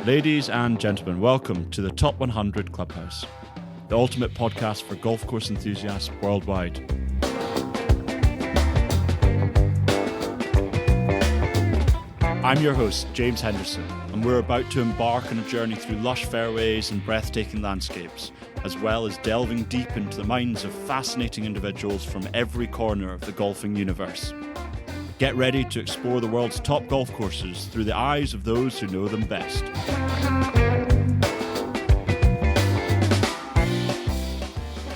Ladies and gentlemen, welcome to the Top 100 Clubhouse, the ultimate podcast for golf course enthusiasts worldwide. I'm your host, James Henderson, and we're about to embark on a journey through lush fairways and breathtaking landscapes, as well as delving deep into the minds of fascinating individuals from every corner of the golfing universe. Get ready to explore the world's top golf courses through the eyes of those who know them best.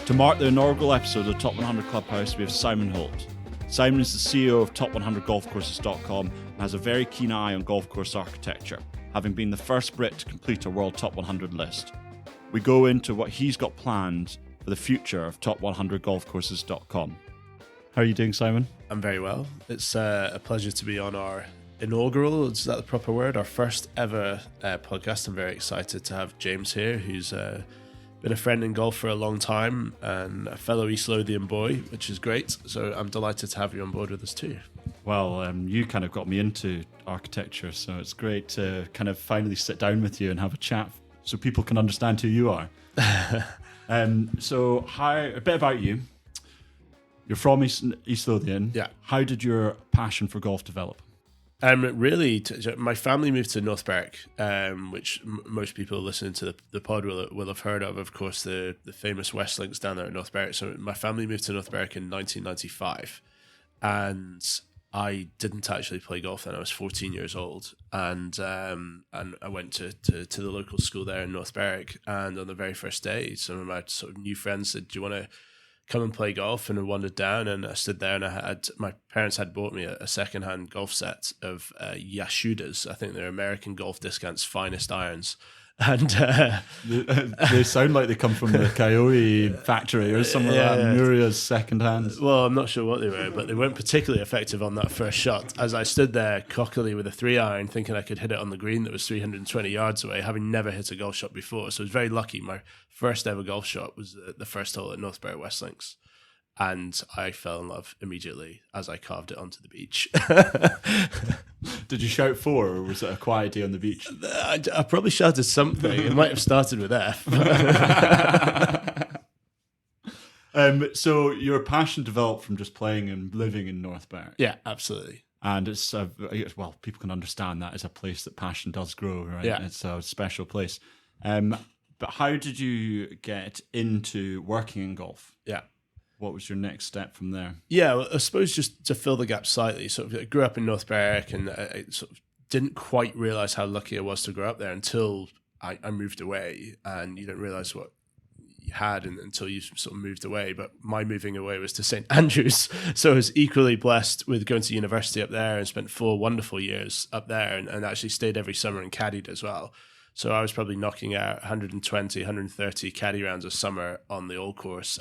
To mark the inaugural episode of the Top 100 Clubhouse, we have Simon Holt. Simon is the CEO of Top100Golfcourses.com and has a very keen eye on golf course architecture, having been the first Brit to complete a World Top 100 list. We go into what he's got planned for the future of Top100Golfcourses.com. How are you doing, Simon? I'm very well. It's a pleasure to be on our inaugural, is that the proper word? Our first ever podcast. I'm very excited to have James here, who's been a friend in golf for a long time and a fellow East Lothian boy, which is great. So I'm delighted to have you on board with us too. Well, you kind of got me into architecture, so it's great to kind of finally sit down with you and have a chat so people can understand who you are. So a bit about you. You're from East Lothian. Yeah. How did your passion for golf develop? My family moved to North Berwick, which most people listening to the pod will have heard of. Of course, the famous West Links down there at North Berwick. So my family moved to North Berwick in 1995, and I didn't actually play golf then. I was 14 years old, and I went to the local school there in North Berwick. And on the very first day, some of my sort of new friends said, "Do you want to come and play golf?" And I wandered down, and I stood there, and my parents had bought me a second-hand golf set of Yashudas. I think they're American Golf Discount's finest irons. And they sound like they come from the Coyote factory or something like that. Muria's second-hand. Well, I'm not sure what they were, but they weren't particularly effective on that first shot. As I stood there cockily with a 3-iron, thinking I could hit it on the green that was 320 yards away, having never hit a golf shot before. So I was very lucky. My first ever golf shot was the first hole at North Berwick West Links. And I fell in love immediately as I carved it onto the beach. Did you shout 4, or was it a quiet day on the beach? I probably shouted something. It might have started with F. So your passion developed from just playing and living in North Berwick. Yeah, absolutely. And it's, well, people can understand that as a place that passion does grow, right? Yeah. It's a special place. But how did you get into working in golf? Yeah. What was your next step from there? Yeah, well, I suppose just to fill the gap slightly, sort of I grew up in North Berwick, and I sort of didn't quite realise how lucky I was to grow up there until I moved away, and you don't realise what you had until you sort of moved away. But my moving away was to St Andrews, so I was equally blessed with going to university up there and spent 4 wonderful years up there, and actually stayed every summer and caddied as well. So I was probably knocking out 120, 130 caddy rounds a summer on the old course.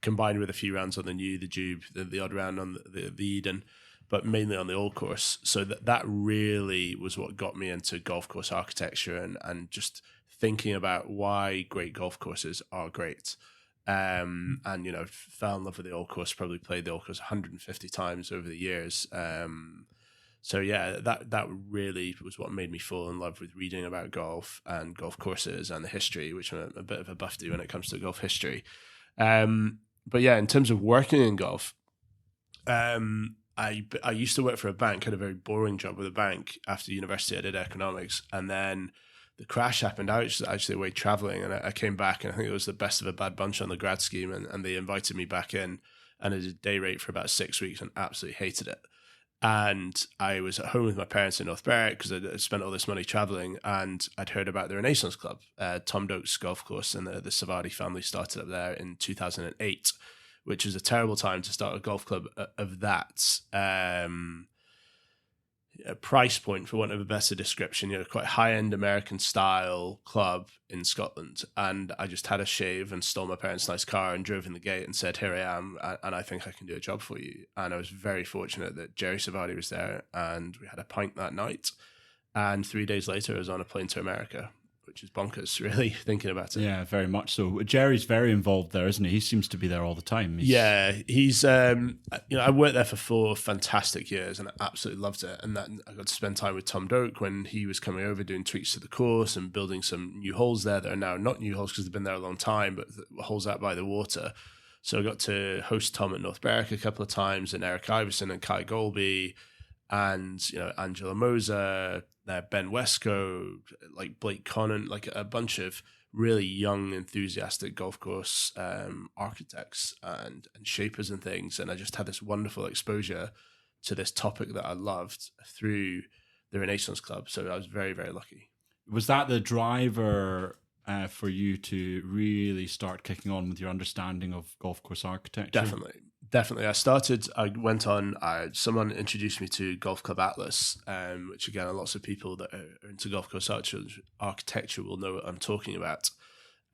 Combined with a few rounds on the new, the Jube, the odd round on the Eden, but mainly on the old course. So that really was what got me into golf course architecture and just thinking about why great golf courses are great. And, fell in love with the old course, probably played the old course 150 times over the years. So yeah, that really was what made me fall in love with reading about golf and golf courses and the history, which I'm a bit of a buffy when it comes to golf history. But yeah, in terms of working in golf, I used to work for a bank, had a very boring job with a bank. After university, I did economics, and then the crash happened. I was actually away traveling, and I came back, and I think it was the best of a bad bunch on the grad scheme, and they invited me back in, and I did a day rate for about 6 weeks and absolutely hated it. And I was at home with my parents in North Berwick because I'd spent all this money traveling, and I'd heard about the Renaissance Club, Tom Doak's golf course, and the Savadi family started up there in 2008, which was a terrible time to start a golf club of that price point, for want of a better description. Quite high-end American style club in Scotland. And I just had a shave and stole my parents' nice car and drove in the gate and said, "Here I am, and I think I can do a job for you." And I was very fortunate that Jerry Savadi was there, and we had a pint that night. And 3 days later, I was on a plane to America which is bonkers, really, thinking about it. Yeah, very much so. Jerry's very involved there, isn't he? He seems to be there all the time. He's I worked there for 4 fantastic years and I absolutely loved it. And that I got to spend time with Tom Doak when he was coming over doing tweaks to the course and building some new holes there that are now not new holes because they've been there a long time, but holes out by the water. So I got to host Tom at North Berwick a couple of times, and Eric Iverson and Kai Golby, and Angela Moser, Ben Wesco, like Blake Conant, like a bunch of really young, enthusiastic golf course architects and shapers and things. And I just had this wonderful exposure to this topic that I loved through the Renaissance Club. So I was very, very lucky. Was that the driver for you to really start kicking on with your understanding of golf course architecture? Definitely. Someone introduced me to Golf Club Atlas, which again, lots of people that are into golf course architecture will know what I'm talking about.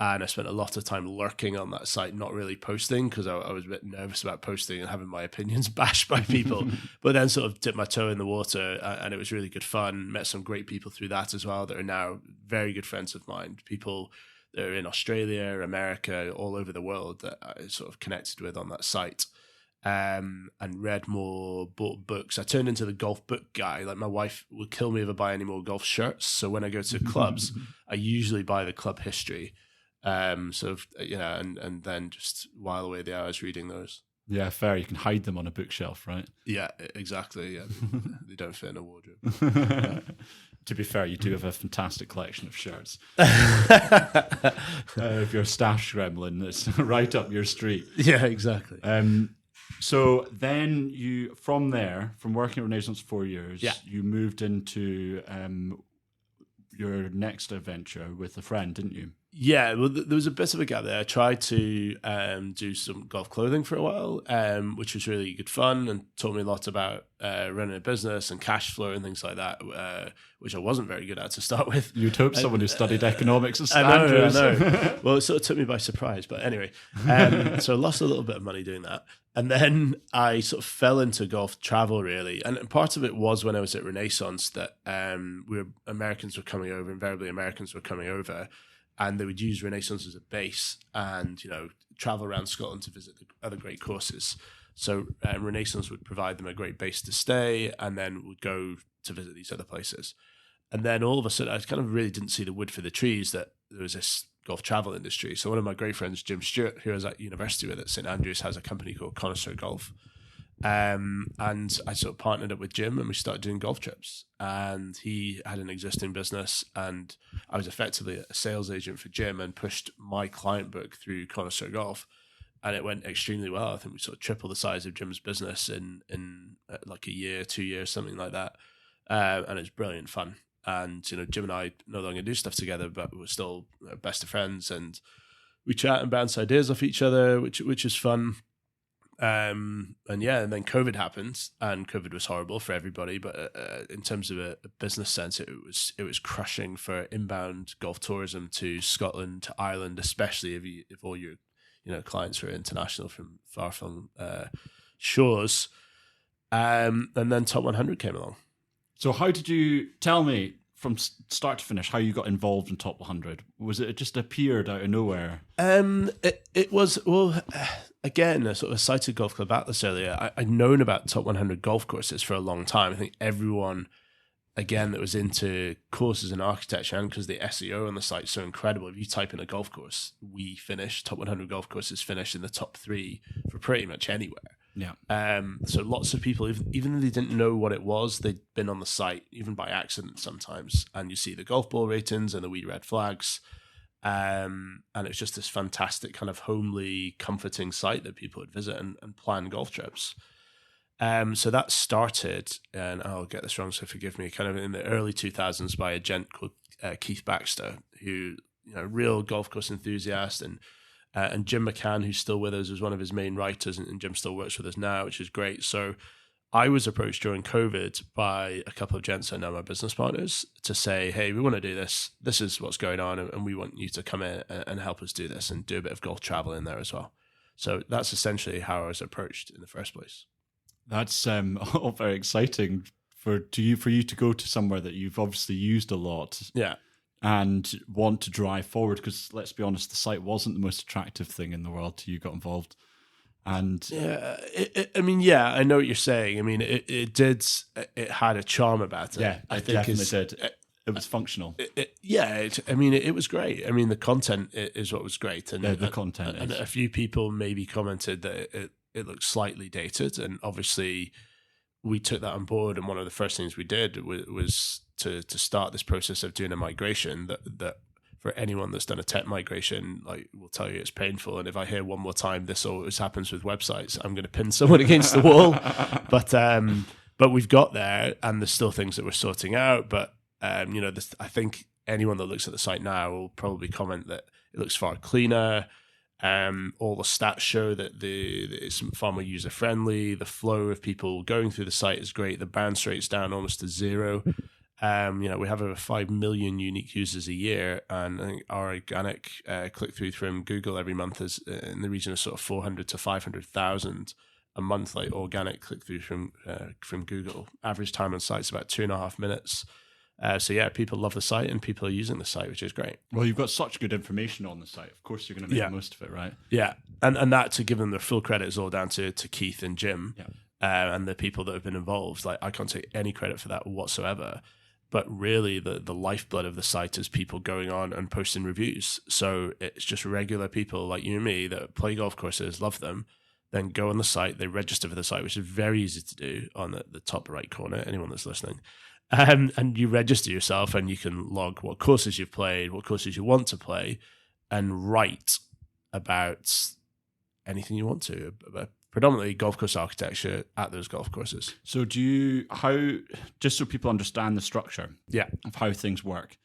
And I spent a lot of time lurking on that site, not really posting because I was a bit nervous about posting and having my opinions bashed by people, but then sort of dipped my toe in the water and it was really good fun. Met some great people through that as well that are now very good friends of mine, people that are in Australia, America, all over the world that I sort of connected with on that site. And read more, bought books. I turned into the golf book guy. Like my wife would kill me if I buy any more golf shirts. So when I go to clubs, I usually buy the club history. And then just while away the hours reading those. Yeah, fair. You can hide them on a bookshelf, right? Yeah, exactly. Yeah, they don't fit in a wardrobe. To be fair, you do have a fantastic collection of shirts. If you're a stash gremlin, it's right up your street. Yeah, exactly. So then from working at Renaissance 4 years, Yeah. you moved into your next adventure with a friend, didn't you? Yeah, well, there was a bit of a gap there. I tried to do some golf clothing for a while, which was really good fun and taught me a lot about running a business and cash flow and things like that, which I wasn't very good at to start with. You'd hope someone who studied economics at I Stanford. know. Well, it sort of took me by surprise, but anyway. So I lost a little bit of money doing that. And then I sort of fell into golf travel, really. And part of it was when I was at Renaissance that Americans were coming over, invariably Americans were coming over, and they would use Renaissance as a base and, travel around Scotland to visit the other great courses. So Renaissance would provide them a great base to stay and then would go to visit these other places. And then all of a sudden, I kind of really didn't see the wood for the trees that there was this golf travel industry. So one of my great friends, Jim Stewart, who I was at university with at St Andrews, has a company called Connoisseur Golf. And I sort of partnered up with Jim and we started doing golf trips. And he had an existing business and I was effectively a sales agent for Jim and pushed my client book through Connoisseur Golf. And it went extremely well. I think we sort of tripled the size of Jim's business in like a year, 2 years, something like that. And it's brilliant fun. And, Jim and I no longer do stuff together, but we're still best of friends and we chat and bounce ideas off each other, which is fun. And then COVID happened and COVID was horrible for everybody. But in terms of a business sense, it was crushing for inbound golf tourism to Scotland, to Ireland, especially if all your clients were international from far-flung shores. And then Top 100 came along. So how did you tell me from start to finish how you got involved in Top 100? Was it just appeared out of nowhere? It was, again, I sort of cited Golf Club Atlas earlier. I'd known about Top 100 golf courses for a long time. I think everyone, again, that was into courses and architecture, and because the SEO on the site is so incredible, if you type in a golf course, Top 100 golf courses finish in the top 3 for pretty much anywhere. Yeah. So lots of people, even though they didn't know what it was, they'd been on the site, even by accident sometimes. And you see the golf ball ratings and the wee red flags. And it's just this fantastic kind of homely, comforting site that people would visit and plan golf trips. So that started, and I'll get this wrong, so forgive me, kind of in the early 2000s by a gent called Keith Baxter, who, real golf course enthusiast, and Jim McCann, who's still with us, was one of his main writers, and Jim still works with us now, which is great. So I was approached during COVID by a couple of gents who are now my business partners to say, hey, we want to do this. This is what's going on, and we want you to come in and help us do this and do a bit of golf travel in there as well. So that's essentially how I was approached in the first place. That's all very exciting for you to go to somewhere that you've obviously used a lot. Yeah. and want to drive forward, because let's be honest, the site wasn't the most attractive thing in the world till you got involved. And yeah, I know what you're saying. I mean, it had a charm about it. Yeah, I think definitely did. It was functional. It was great. I mean, the content is what was great, and the content and a few people maybe commented that it looked slightly dated, and obviously we took that on board. And one of the first things we did was to start this process of doing a migration. That for anyone that's done a tech migration, like, will tell you it's painful. And if I hear one more time this always happens with websites, I'm going to pin someone against the wall. But we've got there, and there's still things that we're sorting out. But I think anyone that looks at the site now will probably comment that it looks far cleaner. All the stats show that it's far more user friendly. The flow of people going through the site is great. The bounce rate's down almost to zero. We have over 5 million unique users a year, and I think our organic click through from Google every month is in the region of sort of 400 to 500,000 a month, like organic click through from Google. Average time on site is about 2.5 minutes. People love the site, and people are using the site, which is great. Well, you've got such good information on the site. Of course, you're going to make the most of it, right? Yeah, and that, to give them their full credit, is all down to Keith and Jim, and the people that have been involved. Like, I can't take any credit for that whatsoever. But really, the lifeblood of the site is people going on and posting reviews. So it's just regular people like you and me that play golf courses, love them, then go on the site, they register for the site, which is very easy to do on the top right corner, anyone that's listening. And you register yourself, and you can log what courses you've played, what courses you want to play, and write about anything you want to, about predominantly golf course architecture at those golf courses. So just so people understand the structure of how things work,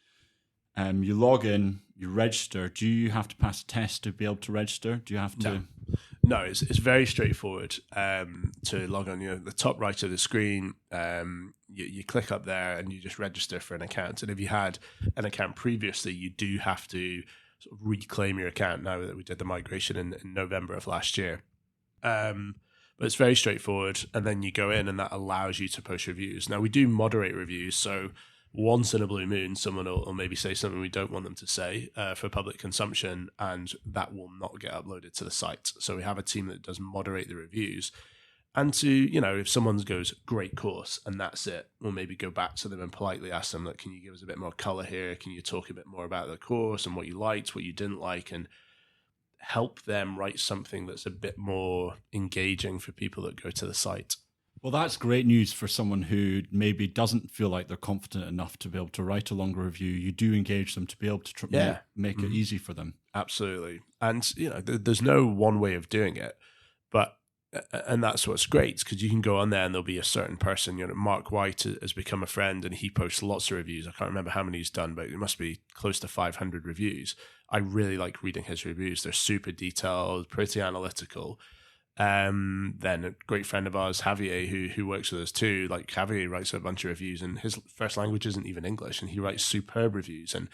you log in, you register. Do you have to pass a test to be able to register? Do you have to? No, it's very straightforward to log on. The top right of the screen, you click up there and you just register for an account. And if you had an account previously, you do have to sort of reclaim your account now that we did the migration in November of last year. But it's very straightforward, and then you go in, and that allows you to post reviews. Now, we do moderate reviews, so once in a blue moon, someone will maybe say something we don't want them to say for public consumption, and that will not get uploaded to the site. So we have a team that does moderate the reviews. And if someone goes, great course, and that's it, we'll maybe go back to them and politely ask them, can you give us a bit more color here? Can you talk a bit more about the course and what you liked, what you didn't like, and help them write something that's a bit more engaging for people that go to the site. Well, that's great news for someone who maybe doesn't feel like they're confident enough to be able to write a longer review. You do engage them to be able to make it easy for them. Absolutely. And, there's no one way of doing it, and that's what's great, because you can go on there and there'll be a certain person. Mark White has become a friend, and he posts lots of reviews. I can't remember how many he's done, but it must be close to 500 reviews. I really like reading his reviews. They're super detailed, pretty analytical. Then a great friend of ours, Javier, who works with us too, like Javier writes a bunch of reviews, and his first language isn't even English, and he writes superb reviews. And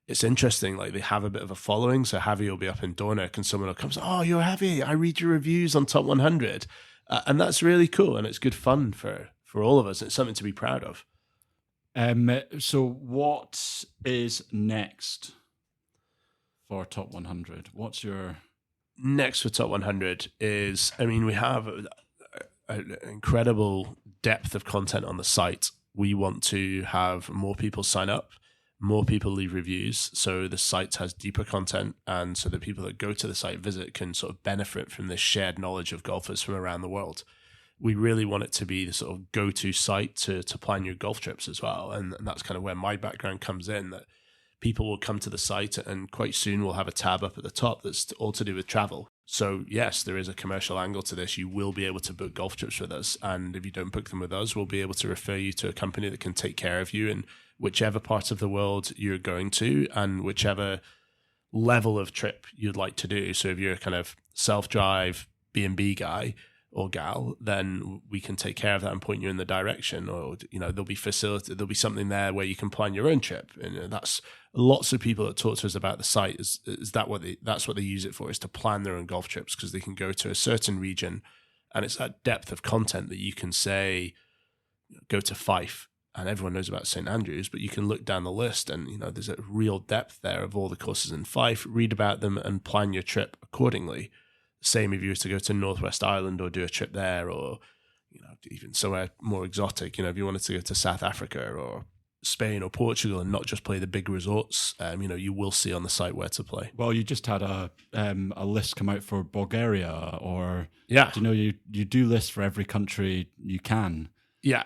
it's interesting, like, they have a bit of a following. So Javier will be up in Dornoch, and someone will come, oh, you're Javier, I read your reviews on Top 100. And that's really cool, and it's good fun for all of us. It's something to be proud of. So what is next for Top 100? What's your... Next for Top 100 is, we have an incredible depth of content on the site. We want to have more people sign up, more people leave reviews, so the site has deeper content, and so the people that go to the site visit can sort of benefit from this shared knowledge of golfers from around the world. We really want it to be the sort of go-to site to plan your golf trips as well, and that's kind of where my background comes in, that people will come to the site, and quite soon we'll have a tab up at the top that's all to do with travel. So yes, there is a commercial angle to this. You will be able to book golf trips with us, and if you don't book them with us, we'll be able to refer you to a company that can take care of you in whichever part of the world you're going to and whichever level of trip you'd like to do. So if you're a kind of self-drive B&B guy or gal, then we can take care of that and point you in the direction. Or there'll be something there where you can plan your own trip. And that's lots of people that talk to us about the site that's what they use it for, is to plan their own golf trips, because they can go to a certain region, and it's that depth of content that you can say, go to Fife and everyone knows about St Andrews, but you can look down the list and, there's a real depth there of all the courses in Fife. Read about them and plan your trip accordingly. Same if you were to go to Northwest Ireland or do a trip there, or, even somewhere more exotic, if you wanted to go to South Africa or Spain or Portugal and not just play the big resorts, you will see on the site where to play. Well, you just had a list come out for Bulgaria, or yeah, you do lists for every country you can. Yeah,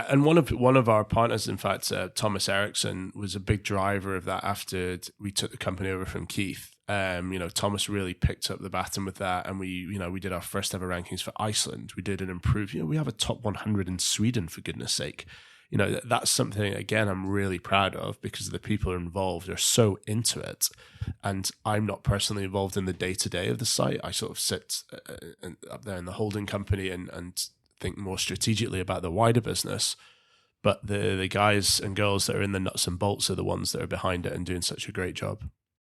and one of our partners, in fact, Thomas Eriksson, was a big driver of that after we took the company over from Keith. Thomas really picked up the baton with that, and we did our first ever rankings for Iceland. We did an improve. We have a top 100 in Sweden, for goodness sake. That's something, again, I'm really proud of, because the people involved are so into it. And I'm not personally involved in the day-to-day of the site. I sort of sit up there in the holding company and think more strategically about the wider business. But the guys and girls that are in the nuts and bolts are the ones that are behind it and doing such a great job.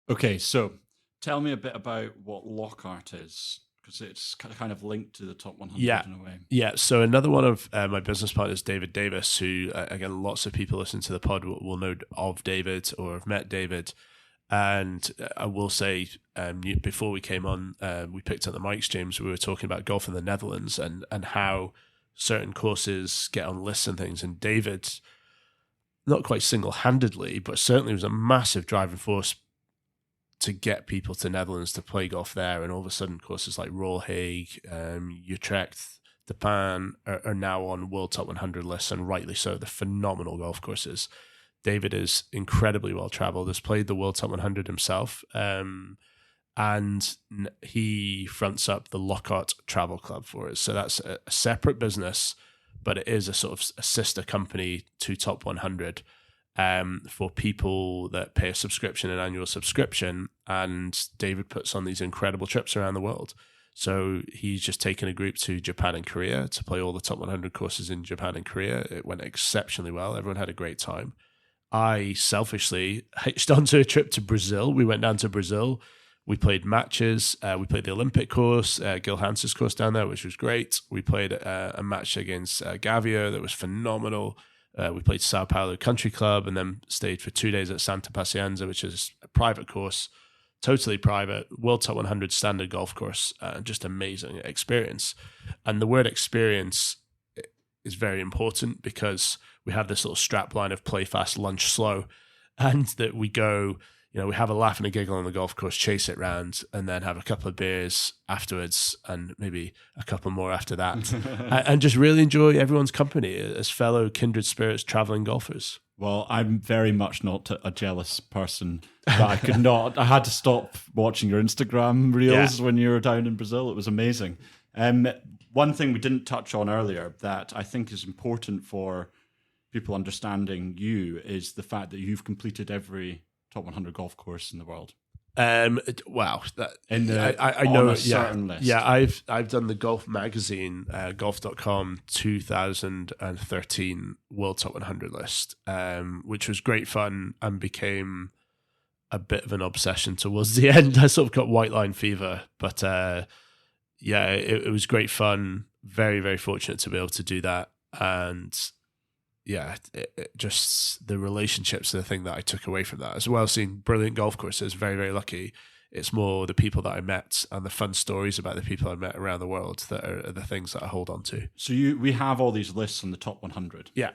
Okay, so tell me a bit about what Lockhart is, because it's kind of linked to the top 100 in a way. Yeah, so another one of my business partners, David Davis, who, again, lots of people listening to the pod will know of David or have met David. And I will say, before we came on, we picked up the mics, James, we were talking about golf in the Netherlands and how certain courses get on lists and things. And David, not quite single-handedly, but certainly was a massive driving force to get people to Netherlands to play golf there. And all of a sudden, courses like Royal Hague, Utrecht, De Pan are now on World Top 100 lists, and rightly so. They're phenomenal golf courses. David is incredibly well-traveled, has played the World Top 100 himself, and he fronts up the Lockhart Travel Club for us. So that's a separate business, but it is a sort of a sister company to Top 100 for people that pay a subscription, an annual subscription, and David puts on these incredible trips around the world. So he's just taken a group to Japan and Korea to play all the Top 100 courses in Japan and Korea. It went exceptionally well. Everyone had a great time. I selfishly hitched onto a trip to Brazil. We went down to Brazil. We played matches. We played the Olympic course, Gil Hanse's course down there, which was great. We played a match against Gavio that was phenomenal. We played Sao Paulo Country Club and then stayed for 2 days at Santa Pacienza, which is a private course, totally private, World Top 100 standard golf course. Just amazing experience. And the word experience is very important, because we have this little strap line of play fast, lunch slow, and that we go, we have a laugh and a giggle on the golf course, chase it round, and then have a couple of beers afterwards, and maybe a couple more after that, and just really enjoy everyone's company as fellow kindred spirits traveling golfers. Well, I'm very much not a jealous person, but I could not. I had to stop watching your Instagram reels when you were down in Brazil. It was amazing. One thing we didn't touch on earlier that I think is important for people understanding you is the fact that you've completed every top 100 golf course in the world. Wow, I know a certain list. Yeah, I've done the Golf Magazine, golf.com 2013 World Top 100 list, which was great fun and became a bit of an obsession towards the end. I sort of got white line fever, but it was great fun. Very, very fortunate to be able to do that. And just the relationships are the thing that I took away from that, as well as seeing brilliant golf courses. Very, very lucky. It's more the people that I met and the fun stories about the people I met around the world that are the things that I hold on to. So we have all these lists on the top 100. Yeah.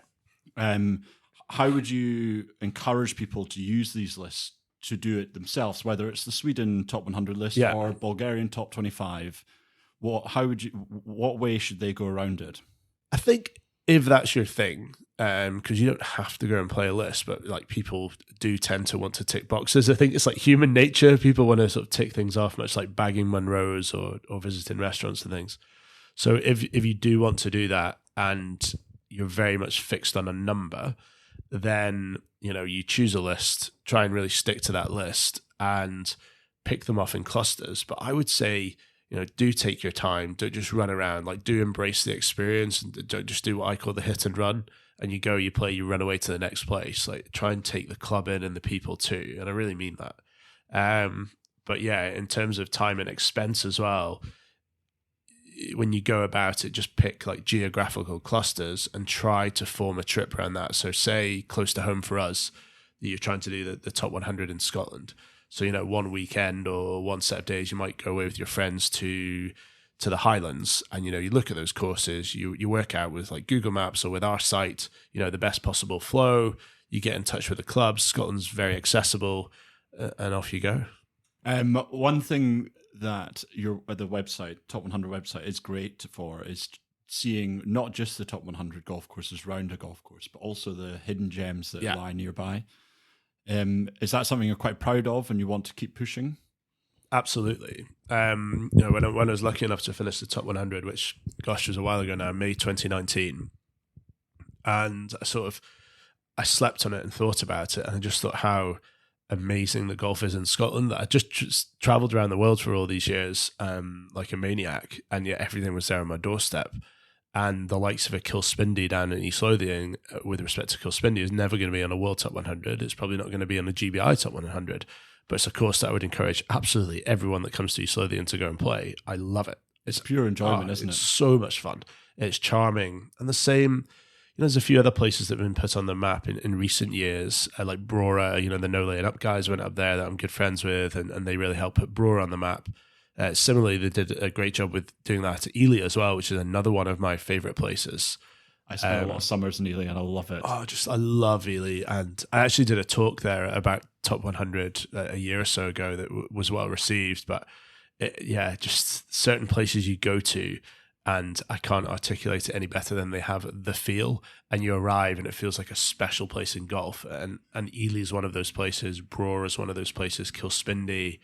How would you encourage people to use these lists to do it themselves, whether it's the Sweden top 100 list or Bulgarian top 25? What way should they go around it? I think if that's your thing, because you don't have to go and play a list, but like people do tend to want to tick boxes. I think it's like human nature. People want to sort of tick things off, much like bagging Munros or visiting restaurants and things. So if you do want to do that and you're very much fixed on a number, then you choose a list, try and really stick to that list and pick them off in clusters. But I would say, do take your time. Don't just run around. Like, do embrace the experience and don't just do what I call the hit and run. And you go, you play, you run away to the next place. Like, try and take the club in and the people too. And I really mean that. But yeah, in terms of time and expense as well, when you go about it, just pick like geographical clusters and try to form a trip around that. So say close to home for us, you're trying to do the top 100 in Scotland. So, one weekend or one set of days, you might go away with your friends to the Highlands, and, you look at those courses, you work out with like Google Maps or with our site, the best possible flow, you get in touch with the clubs. Scotland's very accessible, and off you go. One thing that the website, Top 100 website, is great for is seeing not just the top 100 golf courses round a golf course, but also the hidden gems that lie nearby. Is that something you're quite proud of and you want to keep pushing? Absolutely. When I was lucky enough to finish the top 100, which, gosh, was a while ago now, May 2019, and I slept on it and thought about it, and I just thought how amazing the golf is in Scotland. That I just travelled around the world for all these years, like a maniac, and yet everything was there on my doorstep. And the likes of a Kilspindie down in East Lothian, with respect to Kilspindie, is never going to be on a World Top 100. It's probably not going to be on a GBI Top 100. But it's a course that I would encourage absolutely everyone that comes to East Lothian to go and play. I love it. It's pure enjoyment, isn't it? It's so much fun. It's charming. And the same, there's a few other places that have been put on the map in recent years, like Brora. The No Laying Up guys went up there that I'm good friends with, and they really helped put Brora on the map. Similarly, they did a great job with doing that at Ely as well, which is another one of my favourite places. I spent a lot of summers in Ely and I love it. I love Ely. And I actually did a talk there about Top 100 a year or so ago that was well received. But just certain places you go to, and I can't articulate it any better than they have the feel. And you arrive and it feels like a special place in golf. And Ely is one of those places. Brora is one of those places. Kilspindie.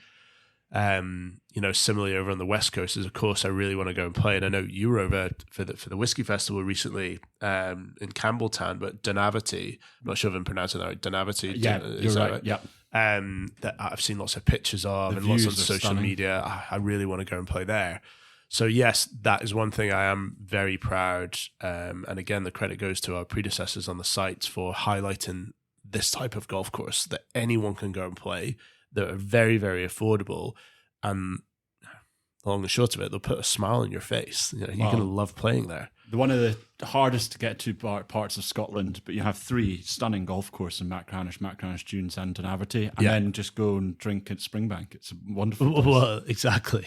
Similarly over on the West Coast is a course I really want to go and play. And I know you were over for the Whiskey Festival recently in Campbelltown, but Dunavity, I'm not sure if I'm pronouncing that right. Dunavity. Yeah, you're right. Yeah. That I've seen lots of pictures of and lots on social media. I really want to go and play there. So yes, that is one thing I am very proud. And again, the credit goes to our predecessors on the site for highlighting this type of golf course that anyone can go and play, that are very, very affordable, and long and short of it, they'll put a smile on your face. You're going to love playing there. One of the hardest to get to parts of Scotland, but you have three stunning golf courses in Macranish Dunes and Dunavity, and then just go and drink at Springbank. It's a wonderful place. Well, exactly.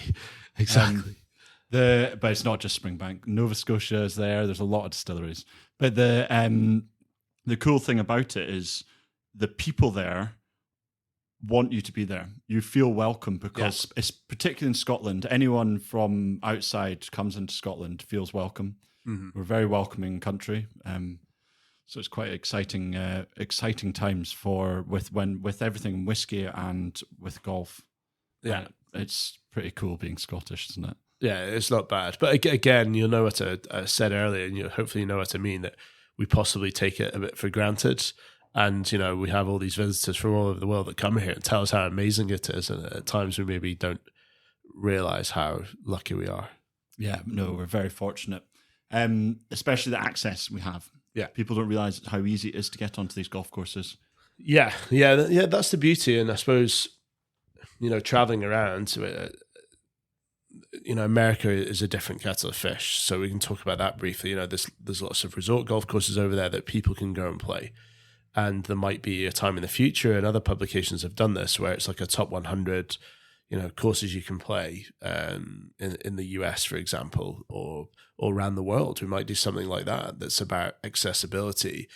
But it's not just Springbank. Nova Scotia is there. There's a lot of distilleries. But the cool thing about it is the people there want you to be there. You feel welcome because it's particularly in Scotland. Anyone from outside comes into Scotland feels welcome. Mm-hmm. We're a very welcoming country, so it's quite exciting times with everything whiskey and with golf. Yeah, it's pretty cool being Scottish, isn't it? Yeah, it's not bad. But again, you'll know what I said earlier, and hopefully you know what I mean, that we possibly take it a bit for granted. And, we have all these visitors from all over the world that come here and tell us how amazing it is. And at times we maybe don't realize how lucky we are. Yeah, no, we're very fortunate. Especially the access we have. Yeah. People don't realize how easy it is to get onto these golf courses. Yeah, that's the beauty. And I suppose, traveling around, America is a different kettle of fish. So we can talk about that briefly. There's lots of resort golf courses over there that people can go and play. And there might be a time in the future, and other publications have done this, where it's like a top 100, courses you can play in the US, for example, or around the world. We might do something like that that's about accessibility.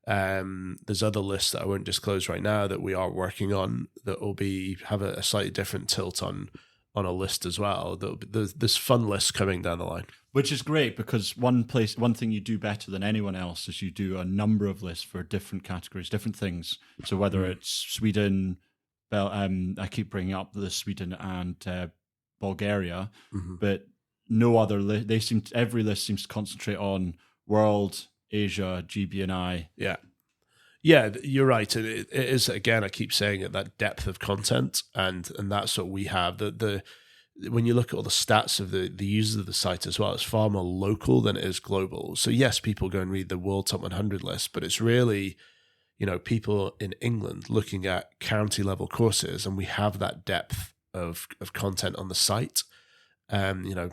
There's other lists that I won't disclose right now that we are working on that will have a slightly different tilt on a list as well. There's fun lists coming down the line. Which is great, because one thing you do better than anyone else is you do a number of lists for different categories, different things. So whether it's Sweden, I keep bringing up the Sweden and Bulgaria, but no other list. Every list seems to concentrate on world, Asia, GB&I. Yeah. Yeah, you're right. It is, again, I keep saying it, that depth of content, and that's what we have. When you look at all the stats of the users of the site as well, it's far more local than it is global. So yes, people go and read the World Top 100 list, but it's really, people in England looking at county level courses, and we have that depth of content on the site.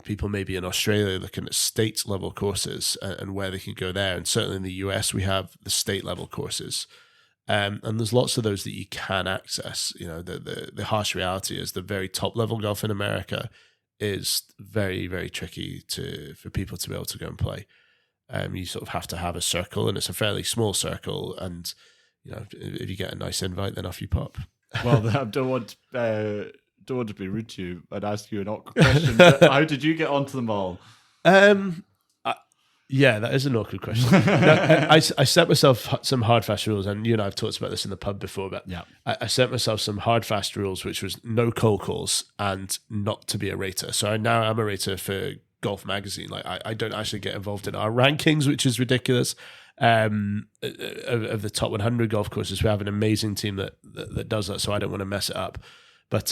People maybe in Australia looking at state level courses and where they could go there. And certainly in the US, we have the state level courses. And there's lots of those that you can access. The harsh reality is the very top level golf in America is very, very tricky for people to be able to go and play. You sort of have to have a circle, and it's a fairly small circle. And if you get a nice invite, then off you pop. Well, I don't want to be rude to you. I'd ask you an awkward question. But how did you get onto them all? Yeah, that is an awkward question. I set myself some hard, fast rules, and you and I have talked about this in the pub before, but yeah. I set myself some hard, fast rules, which was no cold calls and not to be a rater. So now I'm a rater for Golf Magazine. Like I don't actually get involved in our rankings, which is ridiculous. Of the top 100 golf courses, we have an amazing team that does that, so I don't want to mess it up. But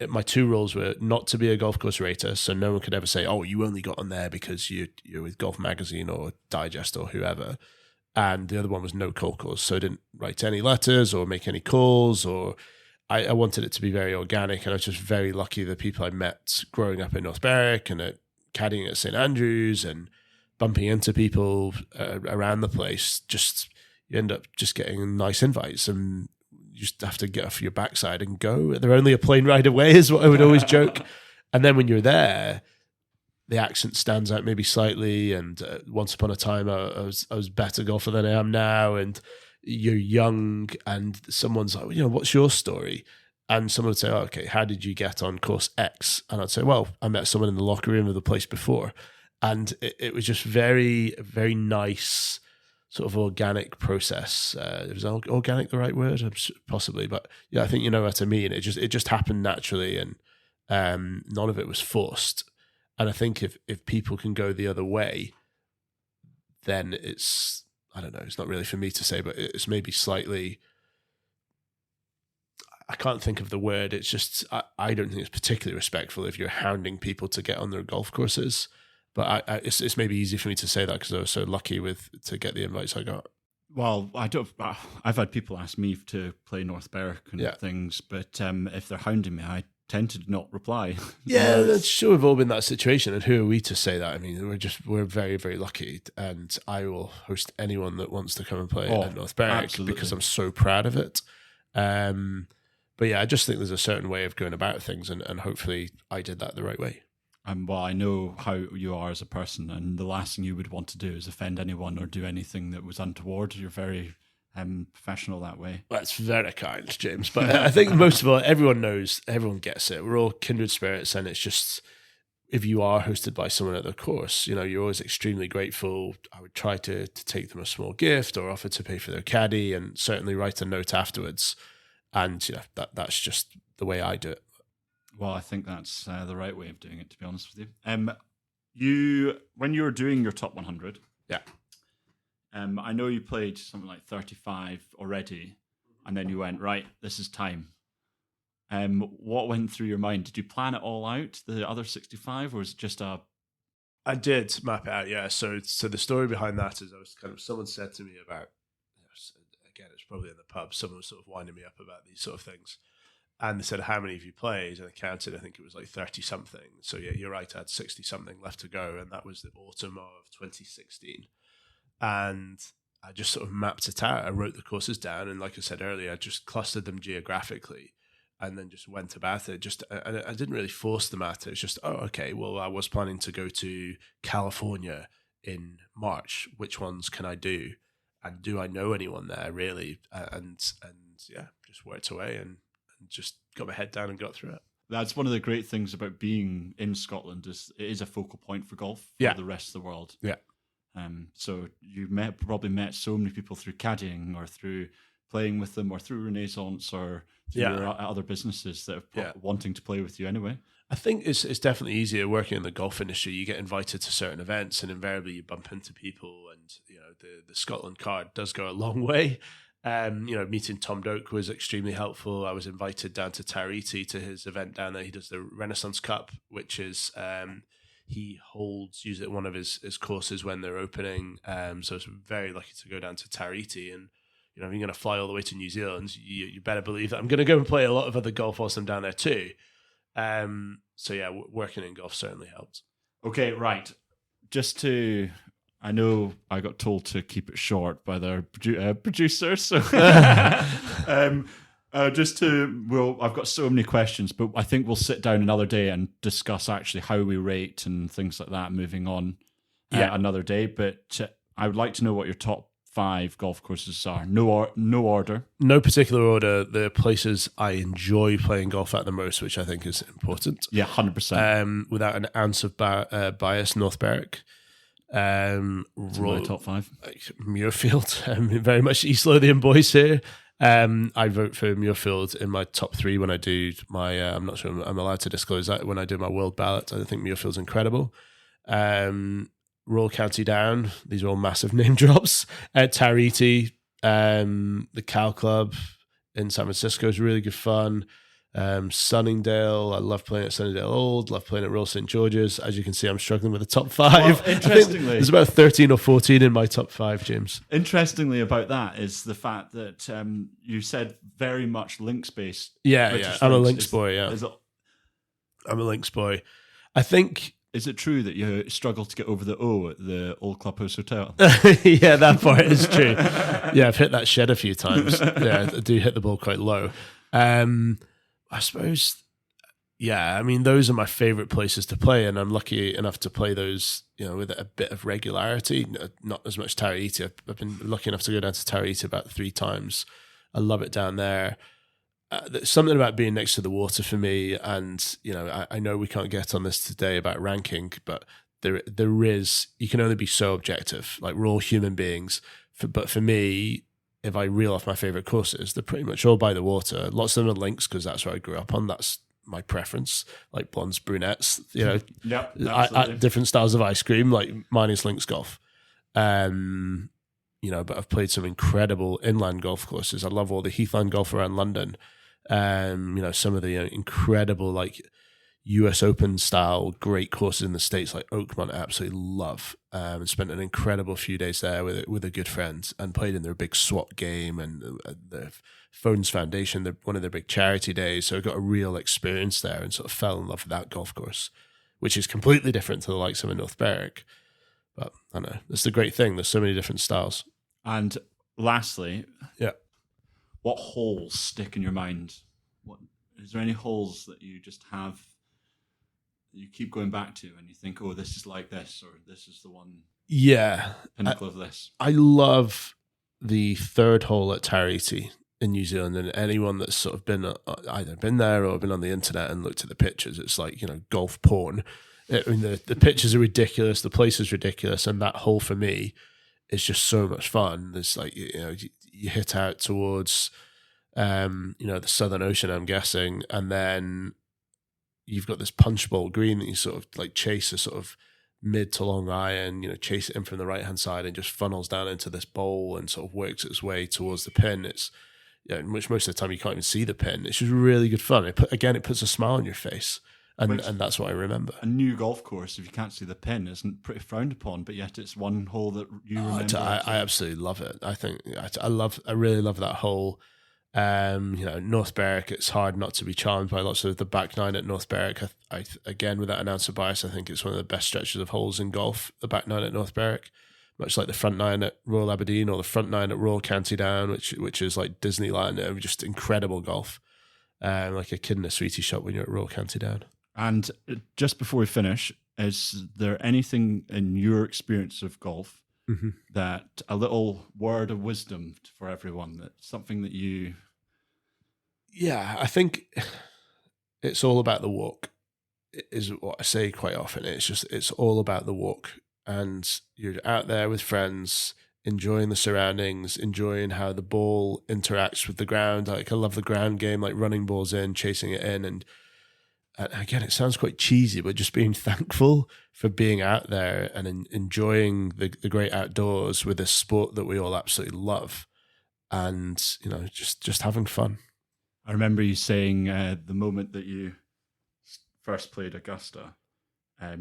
my two rules were not to be a golf course rater, so no one could ever say, "Oh, you only got on there because you're with Golf Magazine or Digest or whoever." And the other one was no cold calls, so I didn't write any letters or make any calls. Or I wanted it to be very organic, and I was just very lucky the people I met growing up in North Berwick and caddying at St Andrews and bumping into people around the place. Just you end up just getting nice invites and. You just have to get off your backside and go. They're only a plane ride away is what I would always joke. And then when you're there, the accent stands out maybe slightly. And once upon a time, I was a better golfer than I am now. And you're young and someone's like, what's your story? And someone would say, oh, okay, how did you get on course X? And I'd say, well, I met someone in the locker room of the place before. And it was just very, very nice sort of organic process. Was organic the right word? Possibly, but yeah, I think you know what I mean. It just happened naturally, and none of it was forced. And I think if people can go the other way, then it's, I don't know, it's not really for me to say, but it's maybe slightly, I can't think of the word. It's just, I don't think it's particularly respectful if you're hounding people to get on their golf courses. But it's maybe easy for me to say that because I was so lucky to get the invites I got. Well, I've had people ask me to play North Berwick and things, but if they're hounding me, I tend to not reply. Yeah, that's sure we've all been in that situation. And who are we to say that? I mean, we're very, very lucky, and I will host anyone that wants to come and play at North Berwick because I'm so proud of it. But yeah, I just think there's a certain way of going about things, and hopefully I did that the right way. Well, I know how you are as a person, and the last thing you would want to do is offend anyone or do anything that was untoward. You're very professional that way. Well, that's very kind, James. But I think most of all, everyone gets it. We're all kindred spirits, and it's just, if you are hosted by someone at the course, you're always extremely grateful. I would try to take them a small gift or offer to pay for their caddy, and certainly write a note afterwards. And that's just the way I do it. Well, I think that's the right way of doing it, to be honest with you. When you were doing your top 100, I know you played something like 35 already, and then you went, right, this is time. What went through your mind? Did you plan it all out, the other 65, or was it just a... I did map it out, yeah. So the story behind that is someone said to me about, again, it's probably in the pub, someone was sort of winding me up about these sort of things. And they said, how many have you played? And I counted, I think it was like 30-something. So yeah, you're right, I had 60-something left to go. And that was the autumn of 2016. And I just sort of mapped it out. I wrote the courses down. And like I said earlier, I just clustered them geographically and then just went about it. I didn't really force them at it. It's just, okay, well, I was planning to go to California in March. Which ones can I do? And do I know anyone there, really? And yeah, just worked away and just got my head down and got through it. That's one of the great things about being in Scotland is it is a focal point for golf for the rest of the world. Yeah. So you probably met so many people through caddying or through playing with them or through Renaissance or through your other businesses that are wanting to play with you anyway. I think it's definitely easier working in the golf industry. You get invited to certain events and invariably you bump into people, and the Scotland card does go a long way. Meeting Tom Doak was extremely helpful. I was invited down to Tahiti to his event down there. He does the Renaissance Cup, which is he uses it one of his courses when they're opening. So I was very lucky to go down to Tahiti, and if you're going to fly all the way to New Zealand, you better believe that I'm going to go and play a lot of other golf whilst I'm down there too. So yeah, working in golf certainly helped. Okay, right. I know I got told to keep it short by their producer, so I've got so many questions, but I think we'll sit down another day and discuss actually how we rate and things like that moving on another day. But I would like to know what your top 5 golf courses are. No order. No particular order. The places I enjoy playing golf at the most, which I think is important. Yeah, 100%. Without an ounce of bias, North Berwick. My top 5. Muirfield, very much East Lothian boys here. I vote for Muirfield in my top 3 when I do my. I'm not sure I'm allowed to disclose that when I do my world ballot. I think Muirfield's incredible. Royal County Down. These are all massive name drops. Tariti, the Cow Club in San Francisco is really good fun. Sunningdale, I love playing at Sunningdale Old, love playing at Royal St. George's. As you can see, I'm struggling with the top 5. Well, interestingly, there's about 13 or 14 in my top 5, James. Interestingly about that is the fact that you said very much links-based. Yeah. I'm a links boy, yeah. I'm a links boy. I think... Is it true that you struggle to get over the O at the Old Clubhouse Hotel? Yeah, that part is true. Yeah, I've hit that shed a few times. Yeah, I do hit the ball quite low. I suppose, yeah, I mean, those are my favorite places to play, and I'm lucky enough to play those, with a bit of regularity, not as much Tarahiti. I've been lucky enough to go down to Tarahiti about 3 times. I love it down there. There's something about being next to the water for me, and, I know we can't get on this today about ranking, but there is, you can only be so objective. Like, we're all human beings, but for me, if I reel off my favorite courses, they're pretty much all by the water. Lots of them are links because that's where I grew up on. That's my preference, like blondes, brunettes, different styles of ice cream. Like mine is links golf. But I've played some incredible inland golf courses. I love all the heathland golf around London. Some of the incredible like US Open style great courses in the States like Oakmont I absolutely love, and spent an incredible few days there with a good friend and played in their big SWAT game and the Phones Foundation, one of their big charity days. So I got a real experience there and sort of fell in love with that golf course, which is completely different to the likes of a North Berwick. But I don't know, that's the great thing. There's so many different styles. And lastly, yeah, what holes stick in your mind? Is there any holes that you just have you keep going back to and you think, oh, this is like this, or this is the one pinnacle of this? I love the 3rd hole at Tariti in New Zealand, and anyone that's sort of been either been there or been on the internet and looked at the pictures, it's like, golf porn. I mean, the pictures are ridiculous, the place is ridiculous, and that hole for me is just so much fun. There's like, you hit out towards, the Southern Ocean, I'm guessing, and then you've got this punch bowl green that you sort of like chase a sort of mid to long iron, chase it in from the right hand side and just funnels down into this bowl and sort of works its way towards the pin. It's which most of the time you can't even see the pin. It's just really good fun. It puts a smile on your face, and that's what I remember. A new golf course, if you can't see the pin, isn't pretty frowned upon, but yet it's one hole that you remember. I absolutely love it. I think I really love that hole. North Berwick, it's hard not to be charmed by lots of the back 9 at North Berwick. I again, without an ounce of bias, I think it's one of the best stretches of holes in golf, the back 9 at North Berwick, much like the front 9 at Royal Aberdeen or the front 9 at Royal County Down, which is like Disneyland, just incredible golf. Like a kid in a sweetie shop when you're at Royal County Down. And just before we finish, is there anything in your experience of golf that a little word of wisdom for everyone, that something that you... Yeah, I think it's all about the walk, is what I say quite often. It's all about the walk, and you're out there with friends, enjoying the surroundings, enjoying how the ball interacts with the ground. Like, I love the ground game, like running balls in, chasing it in, and again, it sounds quite cheesy, but just being thankful for being out there and enjoying the great outdoors with this sport that we all absolutely love, and just having fun. I remember you saying the moment that you first played Augusta,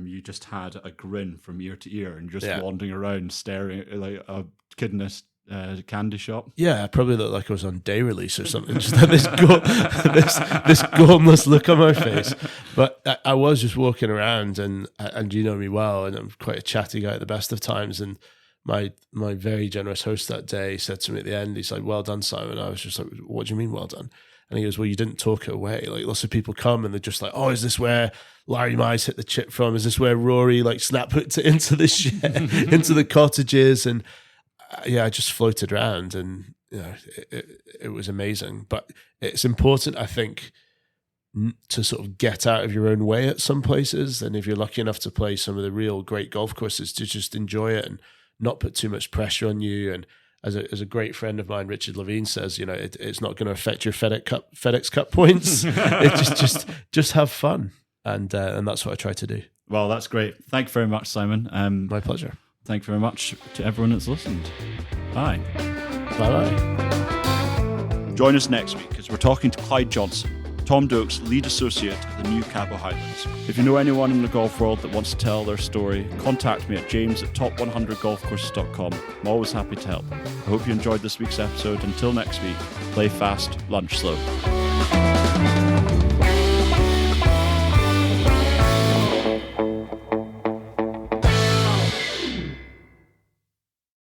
you just had a grin from ear to ear and just wandering around staring like a kid in a candy shop. Yeah, I probably looked like I was on day release or something. Just had this this gormless look on my face. But I was just walking around, and you know me well, and I'm quite a chatty guy at the best of times. And my very generous host that day said to me at the end, he's like, "Well done, Simon." I was just like, "What do you mean, well done?" And he goes, "Well, you didn't talk it away. Like, lots of people come and they're just like, oh, is this where Larry Mize hit the chip from? Is this where Rory like snap hooked it into the shed, into the cottages?" And I just floated around, and you know, it was amazing. But it's important, I think, to sort of get out of your own way at some places. And if you're lucky enough to play some of the real great golf courses, to just enjoy it and not put too much pressure on you. And as a great friend of mine, Richard Levine, says, you know, it's not going to affect your FedEx Cup points. It's just have fun, and that's what I try to do. Well, that's great. Thank you very much, Simon. My pleasure. Thank you very much to everyone that's listened. Bye. Bye-bye. Join us next week as we're talking to Clyde Johnson, Tom Doak's lead associate at the new Cabo Highlands. If you know anyone in the golf world that wants to tell their story, contact me at james@top100golfcourses.com. I'm always happy to help. I hope you enjoyed this week's episode. Until next week, play fast, lunch slow.